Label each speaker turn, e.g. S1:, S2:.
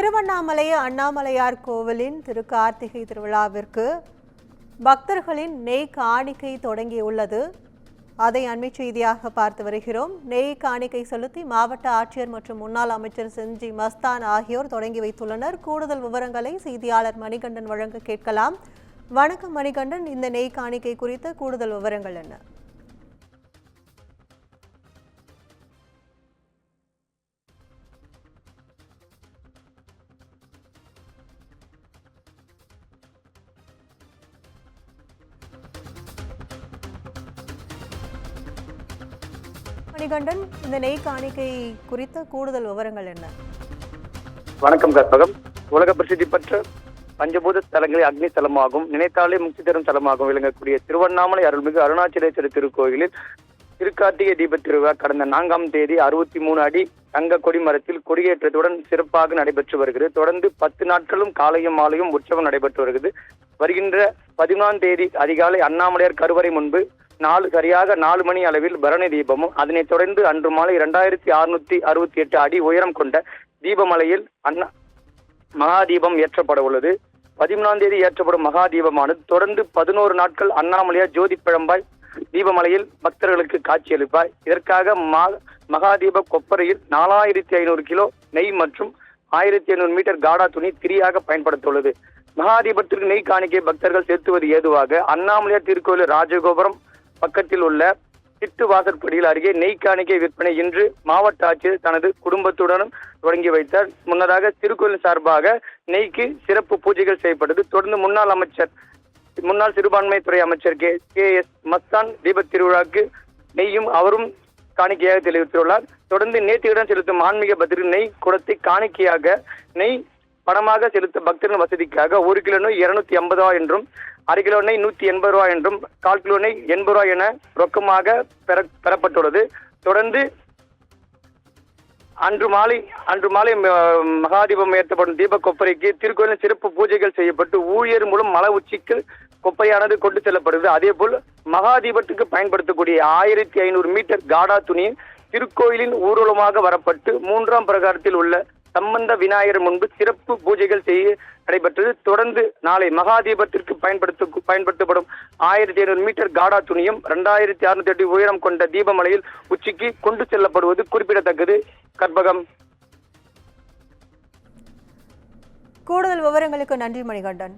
S1: திருவண்ணாமலை அண்ணாமலையார் கோவிலின் திருக்கார்த்திகை திருவிழாவிற்கு பக்தர்களின் நெய் காணிக்கை தொடங்கியுள்ளது. அதை அண்மை செய்தியாக பார்த்து வருகிறோம். நெய் காணிக்கை செலுத்தி மாவட்ட ஆட்சியர் மற்றும் முன்னாள் அமைச்சர் செஞ்சி மஸ்தான் ஆகியோர் தொடங்கி வைத்துள்ளனர். கூடுதல் விவரங்களை செய்தியாளர் மணிகண்டன் வழங்க கேட்கலாம். வணக்கம் மணிகண்டன், இந்த நெய் காணிக்கை குறித்த கூடுதல் விவரங்கள் என்ன? மணிகண்டன், இந்த நெய் காணிக்கை குறித்த கூடுதல் விவரங்கள் என்ன?
S2: வணக்கம் கற்பகம். உலக பிரசித்தி பெற்ற பஞ்சபூத தலங்களில் அக்னி தலமாகும், நினைத்தாலே முக்தி தரும் தலமாகும் விளங்கக்கூடிய திருவண்ணாமலை அருள்மிகு அருணாச்சலேஸ்வரர் திருக்கோயிலில் திருக்கார்த்திகை தீப திருவிழா கடந்த 4ஆம் தேதி 63 அடி தங்க கொடிமரத்தில் கொடியேற்றத்துடன் சிறப்பாக நடைபெற்று வருகிறது. தொடர்ந்து 10 நாட்களும் காலையும் மாலையும் உற்சவம் நடைபெற்று வருகிறது. வருகின்ற 11ஆம் தேதி அதிகாலை அண்ணாமலையார் கருவறை முன்பு சரியாக 4 மணி அளவில் பரணி தீபமும், அதனைத் தொடர்ந்து அன்று மாலை 2668 அடி உயரம் கொண்ட தீபமலையில் மகாதீபம் ஏற்றப்பட உள்ளது. 13ஆம் தேதி ஏற்றப்படும் மகாதீபமானது தொடர்ந்து 11 நாட்கள் அண்ணாமலையார் ஜோதி பிழம்பாய் தீபமலையில் பக்தர்களுக்கு காட்சியளிப்பார். இதற்காக மகாதீப கொப்பரையில் 4500 கிலோ நெய் மற்றும் 1500 மீட்டர் காடா துணி திரியாக பயன்படுத்தவுள்ளது. மகாதீபத்திற்கு நெய் காணிக்கை பக்தர்கள் செலுத்துவது ஏதுவாக அண்ணாமலையார் திருக்கோயில் ராஜகோபுரம் பக்கத்தில் உள்ள திட்டு வாசற்படியில் அருகே நெய் காணிக்கை விற்பனை இன்று மாவட்ட ஆட்சியர் தனது குடும்பத்துடனும் தொடங்கி வைத்தார். முன்னதாக திருக்கோயில் சார்பாக நெய்க்கு சிறப்பு பூஜைகள் செய்யப்பட்டது. தொடர்ந்து முன்னாள் சிறுபான்மைத்துறை அமைச்சர் KS மஸ்தான் தீப திருவிழாக்கு நெய்யும் அவரும் காணிக்கையாக தெரிவித்துள்ளார். தொடர்ந்து நேர்த்தியுடன் செலுத்தும் ஆன்மீக பக்தர்கள் நெய் குடத்தை காணிக்கையாக நெய் பணமாக செலுத்த பக்தர்கள் வசதிக்காக 1 கிலோ நெய் 250 ரூபாய் என்றும், அரை கிலோ நெய் 180 ரூபாய் என்றும், 1/4 கிலோ நெய் 80 ரூபாய் என ரொக்கமாக பெறப்பட்டுள்ளது. தொடர்ந்து அன்று மாலை மகாதீபம் ஏற்றப்படும் தீப கொப்பரைக்கு திருக்கோயிலில் சிறப்பு பூஜைகள் செய்யப்பட்டு ஊழியர் மூலம் மலை உச்சிக்கு கொப்பையானது கொண்டு செல்லப்படுது. அதேபோல் மகாதீபத்துக்கு பயன்படுத்தக்கூடிய 1500 மீட்டர் காடா துணி திருக்கோயிலின் ஊர்வலமாக வரப்பட்டு 3ஆம் பிரகாரத்தில் உள்ள சம்பந்த விநாயகர் முன்பு சிறப்பு பூஜைகள் செய்ய நடைபெற்றது. தொடர்ந்து நாளை மகாதீபத்திற்கு பயன்படுத்தப்படும் 1500 மீட்டர் காடா துணியும் 2608 அடி உயரம் கொண்ட தீபமலையில் உச்சிக்கு கொண்டு செல்லப்படுவது குறிப்பிடத்தக்கது. கற்பகம்.
S1: கூடுதல் விவரங்களுக்கு நன்றி மணிகண்டன்.